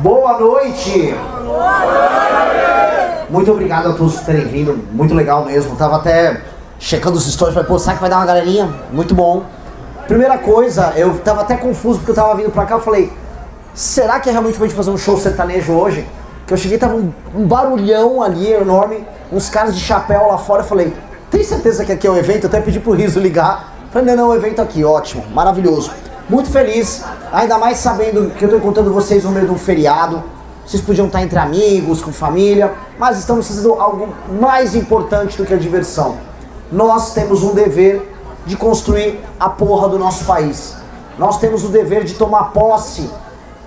Boa noite! Muito obrigado a todos por terem vindo, muito legal mesmo. Tava até checando os stories, falei, pô, será que vai dar uma galerinha? Muito bom. Primeira coisa, eu tava até confuso porque eu tava vindo pra cá, eu falei, será que é realmente pra gente fazer um show sertanejo hoje? Que eu cheguei, tava um barulhão ali enorme, uns caras de chapéu lá fora, eu falei, tem certeza que aqui é o evento? Eu até pedi pro Riso ligar, falei, não, o evento aqui, ótimo, maravilhoso. Muito feliz, ainda mais sabendo que eu tô encontrando vocês no meio de um feriado. Vocês podiam estar entre amigos, com família, mas estamos fazendo algo mais importante do que a diversão. Nós temos um dever de construir a porra do nosso país. Nós temos o dever de tomar posse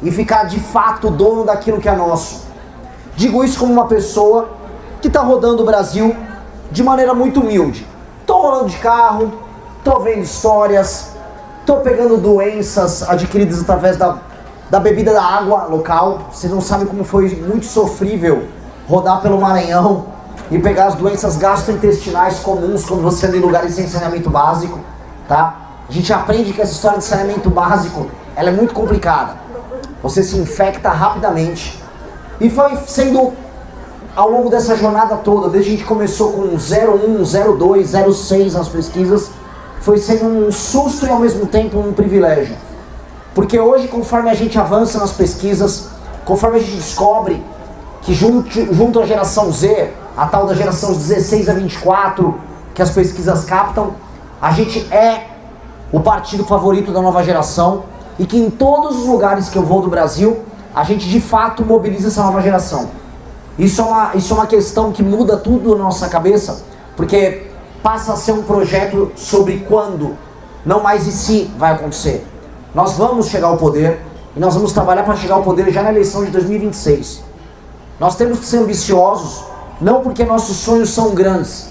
e ficar de fato dono daquilo que é nosso. Digo isso como uma pessoa que está rodando o Brasil de maneira muito humilde. Tô rolando de carro, tô vendo histórias, tô pegando doenças adquiridas através da bebida da água local. Vocês não sabem como foi muito sofrível rodar pelo Maranhão e pegar as doenças gastrointestinais comuns quando você anda em lugares sem saneamento básico, tá? A gente aprende que essa história de saneamento básico, ela é muito complicada. Você se infecta rapidamente. E foi sendo, ao longo dessa jornada toda, desde que a gente começou com 01, 02, 06 nas pesquisas, foi sendo um susto e ao mesmo tempo um privilégio. Porque hoje, conforme a gente avança nas pesquisas, conforme a gente descobre que junto à geração Z, a tal da geração 16 a 24, que as pesquisas captam, a gente é o partido favorito da nova geração e que em todos os lugares que eu vou do Brasil, a gente de fato mobiliza essa nova geração. Isso é uma questão que muda tudo na nossa cabeça, porque passa a ser um projeto sobre quando, não mais e se vai acontecer. Nós vamos chegar ao poder e nós vamos trabalhar para chegar ao poder já na eleição de 2026. Nós temos que ser ambiciosos, não porque nossos sonhos são grandes,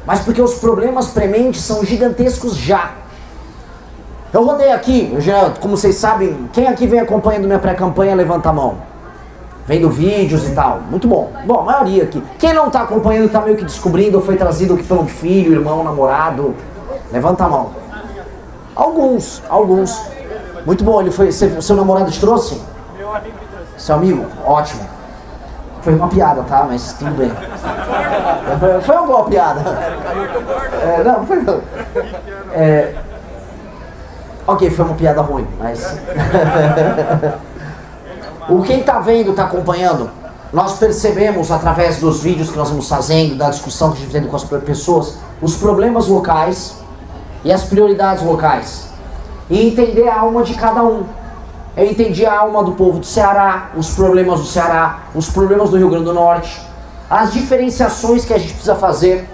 mas porque os problemas prementes são gigantescos já. Eu rodei aqui, como vocês sabem, quem aqui vem acompanhando minha pré-campanha, levanta a mão. Vendo vídeos e tal, muito bom. Bom, a maioria aqui. Quem não está acompanhando, está meio que descobrindo, ou foi trazido aqui pelo filho, irmão, namorado, levanta a mão. Alguns. Muito bom, ele foi, seu namorado te trouxe? Meu amigo me trouxe. Seu amigo? Ótimo. Foi uma piada, tá? Mas tudo bem. Foi uma boa piada. Não, foi não. Ok, foi uma piada ruim, mas... Quem tá vendo, tá acompanhando, nós percebemos através dos vídeos que nós vamos fazendo, da discussão que a gente tem com as pessoas, os problemas locais e as prioridades locais. E entender a alma de cada um. Eu entendi a alma do povo do Ceará, os problemas do Ceará, os problemas do Rio Grande do Norte, as diferenciações que a gente precisa fazer.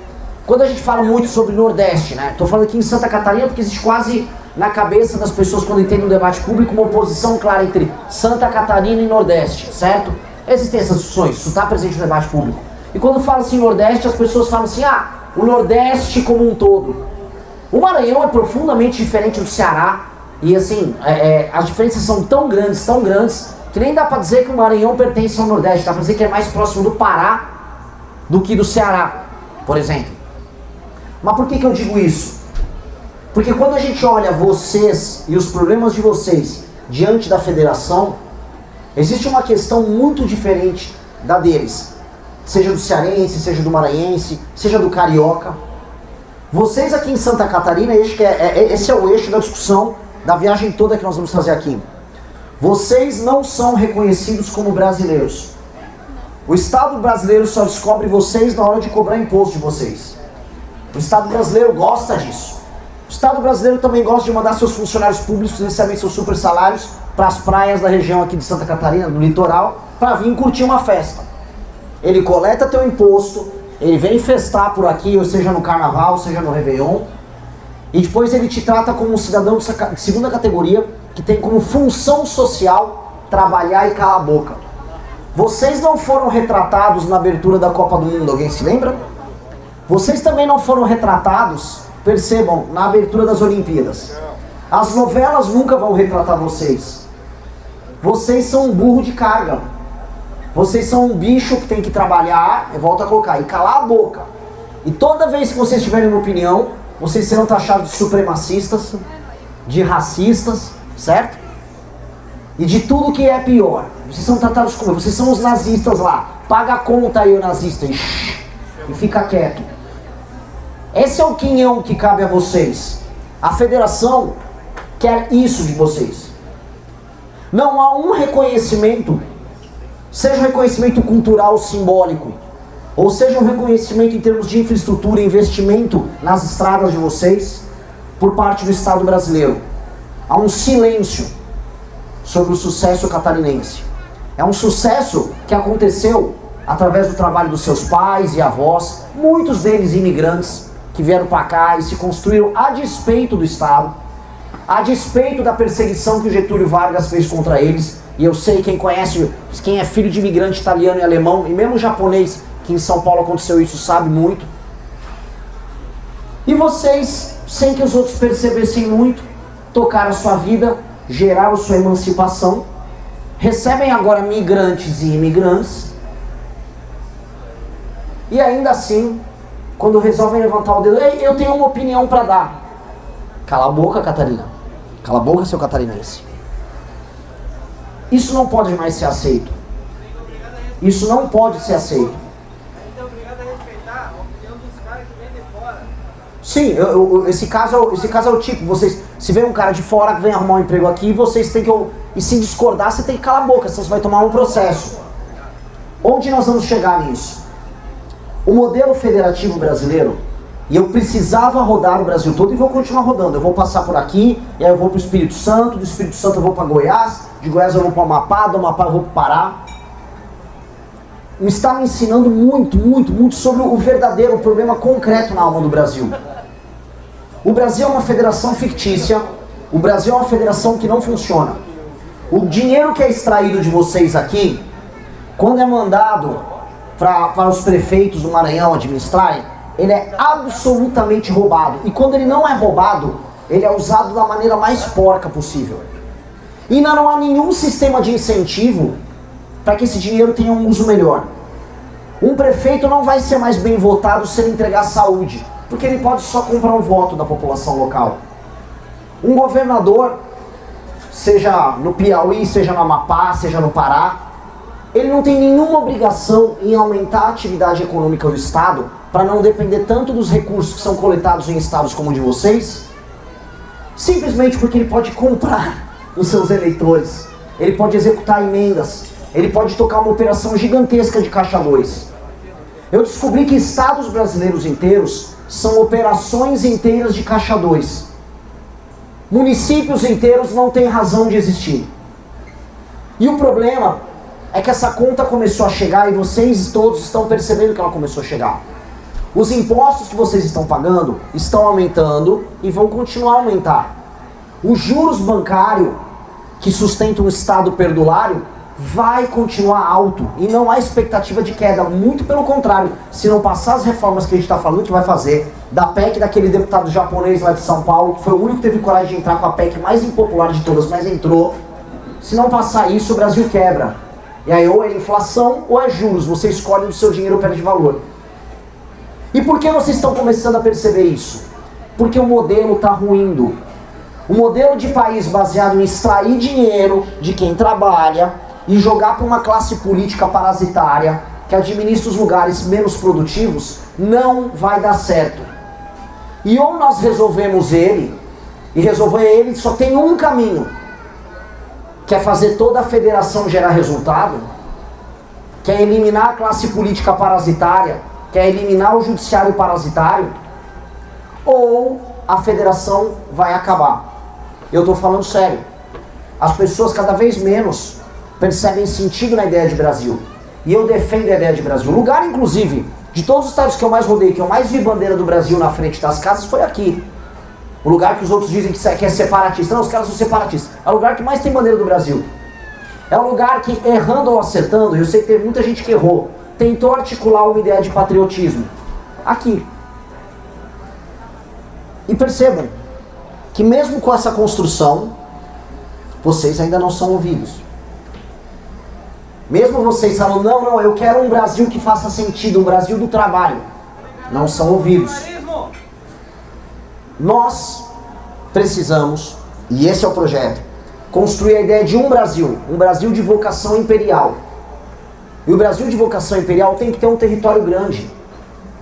Quando a gente fala muito sobre Nordeste, né? Tô falando aqui em Santa Catarina porque existe quase na cabeça das pessoas quando entendem o debate público uma oposição clara entre Santa Catarina e Nordeste, certo? Existem essas discussões, isso está presente no debate público. E quando fala assim Nordeste, as pessoas falam assim, o Nordeste como um todo. O Maranhão é profundamente diferente do Ceará e assim, as diferenças são tão grandes, que nem dá pra dizer que o Maranhão pertence ao Nordeste, dá pra dizer que é mais próximo do Pará do que do Ceará, por exemplo. Mas por que eu digo isso? Porque quando a gente olha vocês e os problemas de vocês diante da federação, existe uma questão muito diferente da deles. Seja do cearense, seja do maranhense, seja do carioca. Vocês aqui em Santa Catarina, esse é o eixo da discussão da viagem toda que nós vamos fazer aqui. Vocês não são reconhecidos como brasileiros. O Estado brasileiro só descobre vocês na hora de cobrar imposto de vocês. O Estado brasileiro gosta disso. O Estado brasileiro também gosta de mandar seus funcionários públicos que recebem seus super salários para as praias da região aqui de Santa Catarina, no litoral, para vir curtir uma festa. Ele coleta teu imposto, ele vem festar por aqui, ou seja no carnaval, seja no Réveillon, e depois ele te trata como um cidadão de segunda categoria, que tem como função social trabalhar e calar a boca. Vocês não foram retratados na abertura da Copa do Mundo, alguém se lembra? Vocês também não foram retratados, percebam, na abertura das Olimpíadas. As novelas nunca vão retratar vocês. Vocês são um burro de carga. Vocês são um bicho que tem que trabalhar, eu volto a colocar, e calar a boca. E toda vez que vocês tiverem uma opinião, vocês serão taxados de supremacistas, de racistas, certo? E de tudo que é pior. vocês são tratados como, vocês são os nazistas lá, paga a conta aí o nazista e fica quieto. Esse é o quinhão que cabe a vocês. A federação quer isso de vocês. Não há um reconhecimento, seja um reconhecimento cultural simbólico, ou seja um reconhecimento em termos de infraestrutura e investimento nas estradas de vocês, por parte do Estado brasileiro. Há um silêncio sobre o sucesso catarinense. É um sucesso que aconteceu através do trabalho dos seus pais e avós, muitos deles imigrantes, que vieram para cá e se construíram a despeito do Estado, a despeito da perseguição que o Getúlio Vargas fez contra eles. E eu sei, quem conhece, quem é filho de imigrante italiano e alemão, e mesmo japonês, que em São Paulo aconteceu isso, sabe muito. E vocês, sem que os outros percebessem muito, tocaram a sua vida, geraram sua emancipação, recebem agora migrantes e imigrantes, e ainda assim, quando resolvem levantar o dedo, ei, eu tenho uma opinião para dar. Cala a boca, Catarina. Cala a boca, seu catarinense. Isso não pode mais ser aceito. Isso não pode ser aceito. É obrigado a respeitar a opinião dos caras que vêm de fora. Sim, esse caso é o tipo, vocês, se vem um cara de fora que vem arrumar um emprego aqui, vocês têm que, e se discordar, você tem que calar a boca, senão você vai tomar um processo. Onde nós vamos chegar nisso? O modelo federativo brasileiro, e eu precisava rodar o Brasil todo e vou continuar rodando. Eu vou passar por aqui, e aí eu vou para o Espírito Santo, do Espírito Santo eu vou para Goiás, de Goiás eu vou para o Amapá, do Amapá eu vou para o Pará. Está me ensinando muito sobre o verdadeiro problema concreto na alma do Brasil. O Brasil é uma federação fictícia, o Brasil é uma federação que não funciona. O dinheiro que é extraído de vocês aqui, quando é mandado para os prefeitos do Maranhão administrarem, ele é absolutamente roubado. E quando ele não é roubado, ele é usado da maneira mais porca possível. E não há nenhum sistema de incentivo para que esse dinheiro tenha um uso melhor. Um prefeito não vai ser mais bem votado se ele entregar saúde, porque ele pode só comprar um voto da população local. Um governador, seja no Piauí, seja no Amapá, seja no Pará, ele não tem nenhuma obrigação em aumentar a atividade econômica do Estado para não depender tanto dos recursos que são coletados em estados como o de vocês, simplesmente porque ele pode comprar os seus eleitores, ele pode executar emendas, ele pode tocar uma operação gigantesca de Caixa 2. Eu descobri que estados brasileiros inteiros são operações inteiras de Caixa 2. Municípios inteiros não têm razão de existir. E o problema é que essa conta começou a chegar e vocês todos estão percebendo que ela começou a chegar. Os impostos que vocês estão pagando estão aumentando e vão continuar a aumentar. Os juros bancários que sustentam o Estado perdulário vai continuar alto e não há expectativa de queda, muito pelo contrário. Se não passar as reformas que a gente está falando que vai fazer, da PEC daquele deputado japonês lá de São Paulo, que foi o único que teve coragem de entrar com a PEC mais impopular de todas, mas entrou. Se não passar isso, o Brasil quebra. E aí ou é inflação ou é juros, você escolhe onde o seu dinheiro perde valor. E por que vocês estão começando a perceber isso? Porque o modelo está ruindo. O modelo de país baseado em extrair dinheiro de quem trabalha e jogar para uma classe política parasitária que administra os lugares menos produtivos não vai dar certo. E ou nós resolvemos ele, e resolver ele só tem um caminho, que é fazer toda a federação gerar resultado, que é eliminar a classe política parasitária, que é eliminar o judiciário parasitário, ou a federação vai acabar. Eu estou falando sério. As pessoas cada vez menos percebem sentido na ideia de Brasil. E eu defendo a ideia de Brasil. O lugar, inclusive, de todos os estados que eu mais rodei, que eu mais vi bandeira do Brasil na frente das casas, foi aqui. O lugar que os outros dizem que é separatista. Não, os caras são separatistas. É o lugar que mais tem bandeira do Brasil. É o lugar que, errando ou acertando, eu sei que teve muita gente que errou, tentou articular uma ideia de patriotismo. Aqui. E percebam que mesmo com essa construção, vocês ainda não são ouvidos. Mesmo vocês falam, não, eu quero um Brasil que faça sentido, um Brasil do trabalho. Não são ouvidos. Nós precisamos, e esse é o projeto, construir a ideia de um Brasil de vocação imperial. E o Brasil de vocação imperial tem que ter um território grande,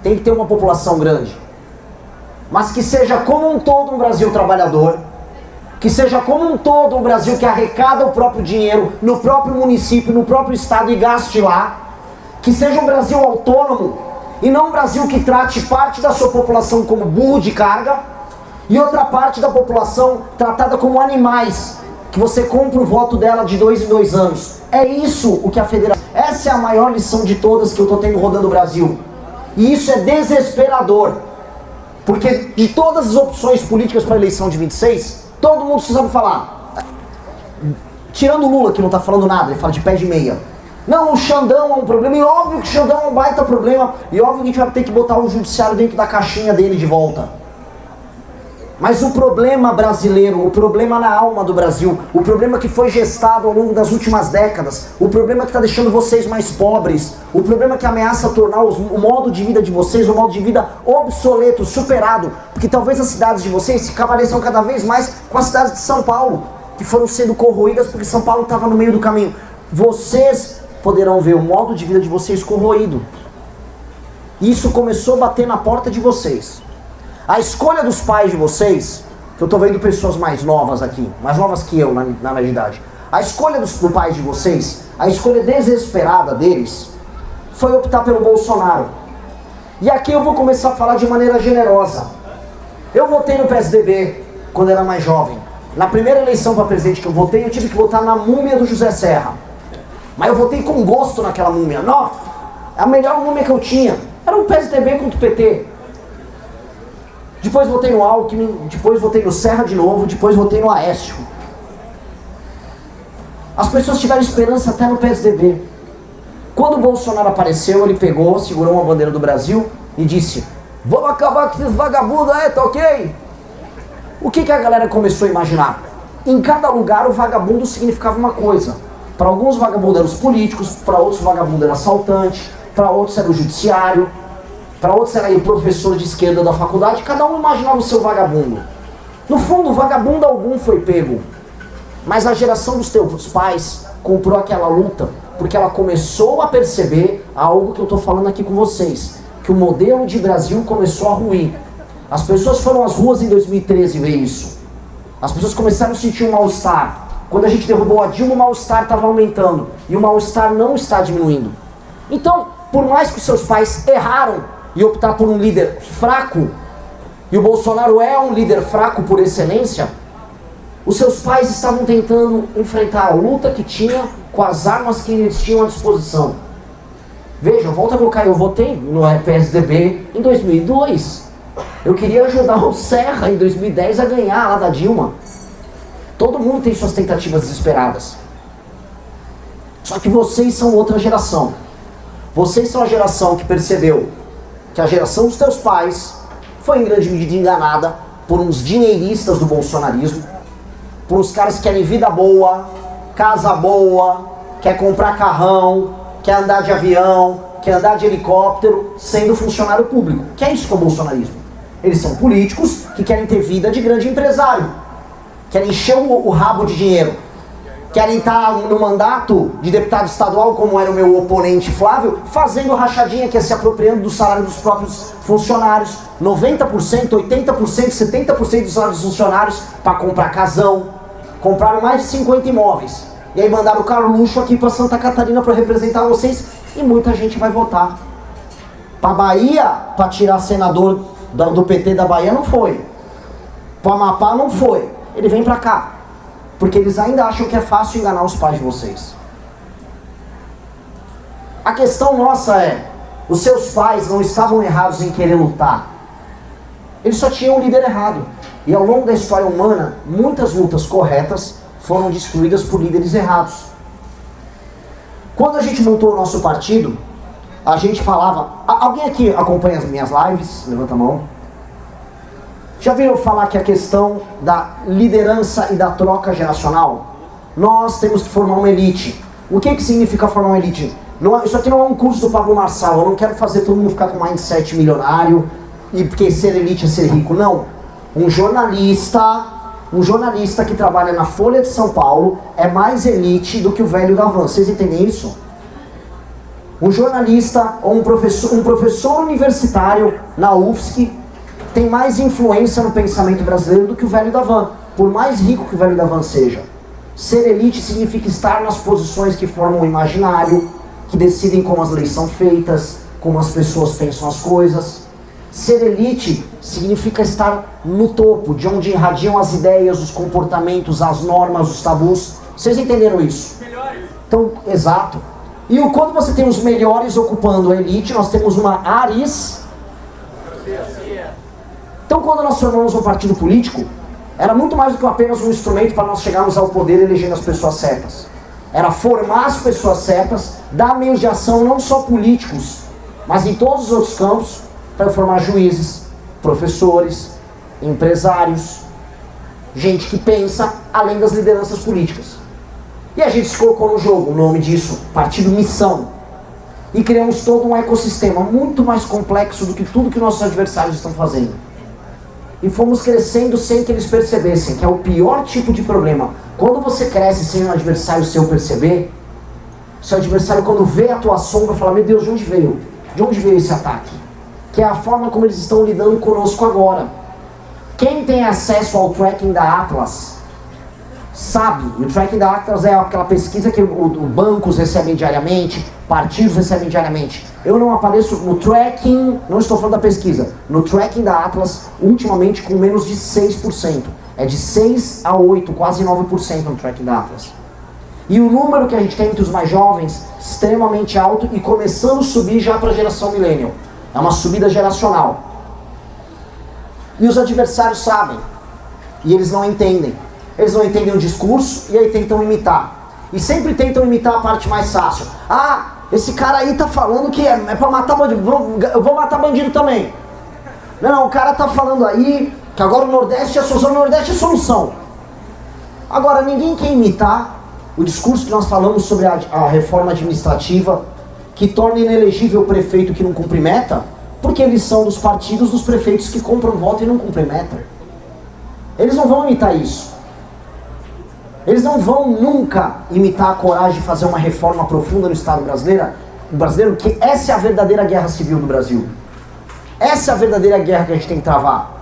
tem que ter uma população grande, mas que seja como um todo um Brasil trabalhador, que seja como um todo um Brasil que arrecada o próprio dinheiro no próprio município, no próprio estado e gaste lá, que seja um Brasil autônomo e não um Brasil que trate parte da sua população como burro de carga e outra parte da população tratada como animais, que você compra o voto dela de 2 em 2 anos. É isso o que a federação... Essa é a maior lição de todas que eu estou tendo rodando o Brasil. E isso é desesperador. Porque de todas as opções políticas para a eleição de 26, todo mundo sabe falar. Tirando o Lula, que não está falando nada, ele fala de pé de meia. Não, o Xandão é um problema, e óbvio que o Xandão é um baita problema, e óbvio que a gente vai ter que botar o judiciário dentro da caixinha dele de volta. Mas o problema brasileiro, o problema na alma do Brasil, o problema que foi gestado ao longo das últimas décadas, o problema que está deixando vocês mais pobres, o problema que ameaça tornar o modo de vida de vocês um modo de vida obsoleto, superado, porque talvez as cidades de vocês se cavaleiçam cada vez mais com as cidades de São Paulo, que foram sendo corroídas porque São Paulo estava no meio do caminho. Vocês poderão ver o modo de vida de vocês corroído. E isso começou a bater na porta de vocês. A escolha dos pais de vocês, que eu estou vendo pessoas mais novas aqui, mais novas que eu na minha idade, a escolha dos pais de vocês, a escolha desesperada deles, foi optar pelo Bolsonaro. E aqui eu vou começar a falar de maneira generosa. Eu votei no PSDB quando era mais jovem. Na primeira eleição para presidente que eu votei, eu tive que votar na múmia do José Serra. Mas eu votei com gosto naquela múmia. Não, a melhor múmia que eu tinha era o PSDB contra o PT. Depois votei no Alckmin, depois votei no Serra de novo, depois votei no Aécio. As pessoas tiveram esperança até no PSDB. Quando o Bolsonaro apareceu, ele pegou, segurou uma bandeira do Brasil e disse: vamos acabar com esses vagabundos aí, tá ok? O que a galera começou a imaginar? Em cada lugar o vagabundo significava uma coisa. Para alguns vagabundos eram os políticos, para outros vagabundo era assaltante, para outros era o judiciário, para outros era o professor de esquerda da faculdade, cada um imaginava o seu vagabundo. No fundo, vagabundo algum foi pego, mas a geração dos teus pais comprou aquela luta, porque ela começou a perceber algo que eu estou falando aqui com vocês, que o modelo de Brasil começou a ruir. As pessoas foram às ruas em 2013 ver isso. As pessoas começaram a sentir um mal-estar. Quando a gente derrubou a Dilma, o mal-estar estava aumentando, e o mal-estar não está diminuindo. Então, por mais que os seus pais erraram e optar por um líder fraco, e o Bolsonaro é um líder fraco por excelência, os seus pais estavam tentando enfrentar a luta que tinha com as armas que eles tinham à disposição. Veja, volta a colocar, eu votei no PSDB em 2002. Eu queria ajudar o Serra em 2010 a ganhar lá da Dilma. Todo mundo tem suas tentativas desesperadas. Só que vocês são outra geração. Vocês são a geração que percebeu que a geração dos teus pais foi em grande medida enganada por uns dinheiristas do bolsonarismo, por uns caras que querem vida boa, casa boa, quer comprar carrão, quer andar de avião, quer andar de helicóptero, sendo funcionário público. Que é isso que é o bolsonarismo. Eles são políticos que querem ter vida de grande empresário, querem encher o rabo de dinheiro, querem estar no mandato de deputado estadual, como era o meu oponente Flávio, fazendo rachadinha, que é se apropriando do salário dos próprios funcionários, 90%, 80%, 70% dos salários dos funcionários para comprar casão. Compraram mais de 50 imóveis. E aí mandaram o carro luxo aqui para Santa Catarina para representar vocês, e muita gente vai votar. Para Bahia, para tirar senador do PT da Bahia, não foi. Para Amapá, não foi. Ele vem para cá. Porque eles ainda acham que é fácil enganar os pais de vocês. A questão nossa é, os seus pais não estavam errados em querer lutar. Eles só tinham um líder errado. E ao longo da história humana, muitas lutas corretas foram destruídas por líderes errados. Quando a gente montou o nosso partido, a gente falava... Alguém aqui acompanha as minhas lives? Levanta a mão. Já viram falar que a questão da liderança e da troca geracional? Nós temos que formar uma elite. O que significa formar uma elite? Isso aqui não é um curso do Pablo Marçal. Eu não quero fazer todo mundo ficar com mindset milionário e porque ser elite é ser rico. Não. Um jornalista, Um jornalista que trabalha na Folha de São Paulo é mais elite do que o velho da van. Vocês entendem isso? Um jornalista ou um professor universitário na UFSC tem mais influência no pensamento brasileiro do que o velho da van, por mais rico que o velho da van seja. Ser elite significa estar nas posições que formam o imaginário, que decidem como as leis são feitas, como as pessoas pensam as coisas. Ser elite significa estar no topo, de onde irradiam as ideias, os comportamentos, as normas, os tabus. Vocês entenderam isso? Melhores. Então, exato. E quando você tem os melhores ocupando a elite, nós temos uma aristocracia. Então, quando nós formamos um partido político, era muito mais do que apenas um instrumento para nós chegarmos ao poder elegendo as pessoas certas. Era formar as pessoas certas, dar meios de ação não só políticos, mas em todos os outros campos, para formar juízes, professores, empresários, gente que pensa além das lideranças políticas. E a gente se colocou no jogo, o nome disso, Partido Missão. E criamos todo um ecossistema muito mais complexo do que tudo que nossos adversários estão fazendo. E fomos crescendo sem que eles percebessem, que é o pior tipo de problema. Quando você cresce sem um adversário seu perceber, seu adversário quando vê a tua sombra fala, meu Deus, de onde veio? De onde veio esse ataque? Que é a forma como eles estão lidando conosco agora. Quem tem acesso ao tracking da Atlas sabe, e o tracking da Atlas é aquela pesquisa que bancos recebem diariamente, partidos recebem diariamente. Eu não apareço no tracking, não estou falando da pesquisa, no tracking da Atlas, ultimamente com menos de 6%. É de 6 a 8, quase 9% no tracking da Atlas. E o número que a gente tem entre os mais jovens, extremamente alto e começando a subir já para a geração millennial. É uma subida geracional. E os adversários sabem. E eles não entendem. Eles não entendem o discurso e aí tentam imitar. E sempre tentam imitar a parte mais fácil. Ah, esse cara aí tá falando que é pra matar bandido. Eu vou matar bandido também. Não, o cara tá falando aí que agora o Nordeste é solução. O Nordeste é solução. Agora, ninguém quer imitar o discurso que nós falamos sobre a reforma administrativa que torna inelegível o prefeito que não cumpre meta, porque eles são dos partidos dos prefeitos que compram voto e não cumprem meta. Eles não vão imitar isso. Eles não vão nunca imitar a coragem de fazer uma reforma profunda no Estado brasileiro, que essa é a verdadeira guerra civil do Brasil. Essa é a verdadeira guerra que a gente tem que travar.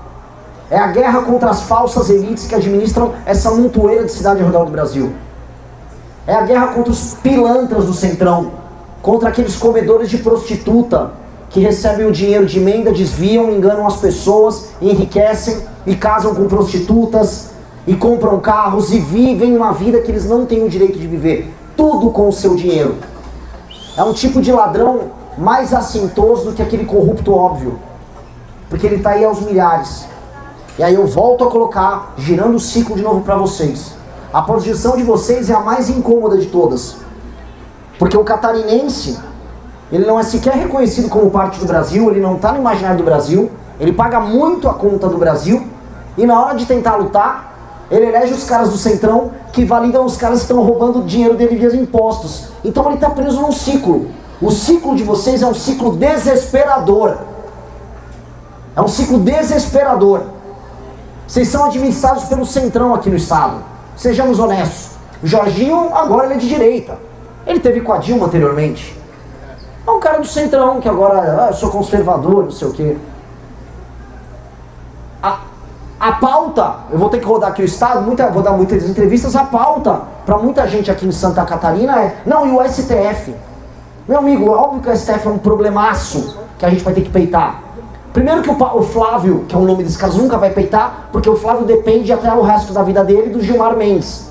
É a guerra contra as falsas elites que administram essa montoeira de cidade ao redor do Brasil. É a guerra contra os pilantras do Centrão, contra aqueles comedores de prostituta que recebem o dinheiro de emenda, desviam, enganam as pessoas, enriquecem e casam com prostitutas e compram carros e vivem uma vida que eles não têm o direito de viver. Tudo com o seu dinheiro. É um tipo de ladrão mais assintoso do que aquele corrupto óbvio, porque ele está aí aos milhares. E aí eu volto a colocar, girando o ciclo de novo para vocês. A posição de vocês é a mais incômoda de todas. Porque o catarinense, ele não é sequer reconhecido como parte do Brasil, ele não está no imaginário do Brasil, ele paga muito a conta do Brasil, e na hora de tentar lutar, ele elege os caras do Centrão que validam os caras que estão roubando o dinheiro dele via impostos. Então ele está preso num ciclo. O ciclo de vocês é um ciclo desesperador. É um ciclo desesperador. Vocês são administrados pelo Centrão aqui no Estado. Sejamos honestos. O Jorginho, agora ele é de direita. Ele teve com a Dilma anteriormente. É um cara do Centrão, que agora, eu sou conservador, não sei o quê. A pauta, eu vou ter que rodar aqui o Estado, vou dar muitas entrevistas, a pauta para muita gente aqui em Santa Catarina é, não, e o STF? Meu amigo, óbvio que o STF é um problemaço que a gente vai ter que peitar. Primeiro que o Flávio, que é o nome desse caso, nunca vai peitar, porque o Flávio depende até o resto da vida dele do Gilmar Mendes.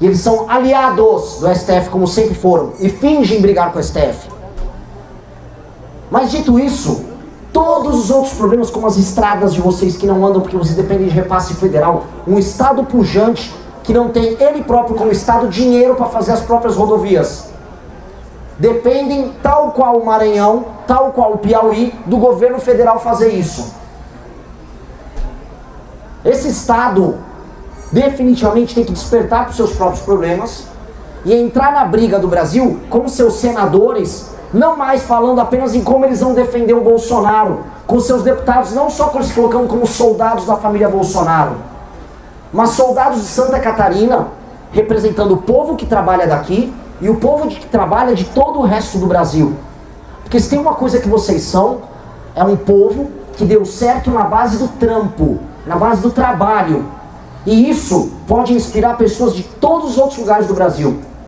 E eles são aliados do STF, como sempre foram, e fingem brigar com o STF. Mas dito isso, todos os outros problemas, como as estradas de vocês que não andam porque vocês dependem de repasse federal, um Estado pujante que não tem ele próprio como Estado dinheiro para fazer as próprias rodovias, dependem, tal qual o Maranhão, tal qual o Piauí, do governo federal fazer isso. Esse Estado definitivamente tem que despertar para os seus próprios problemas e entrar na briga do Brasil com seus senadores, não mais falando apenas em como eles vão defender o Bolsonaro, com seus deputados não só se colocando como soldados da família Bolsonaro, mas soldados de Santa Catarina, representando o povo que trabalha daqui e o povo que trabalha de todo o resto do Brasil. Porque se tem uma coisa que vocês são, é um povo que deu certo na base do trampo, na base do trabalho. E isso pode inspirar pessoas de todos os outros lugares do Brasil.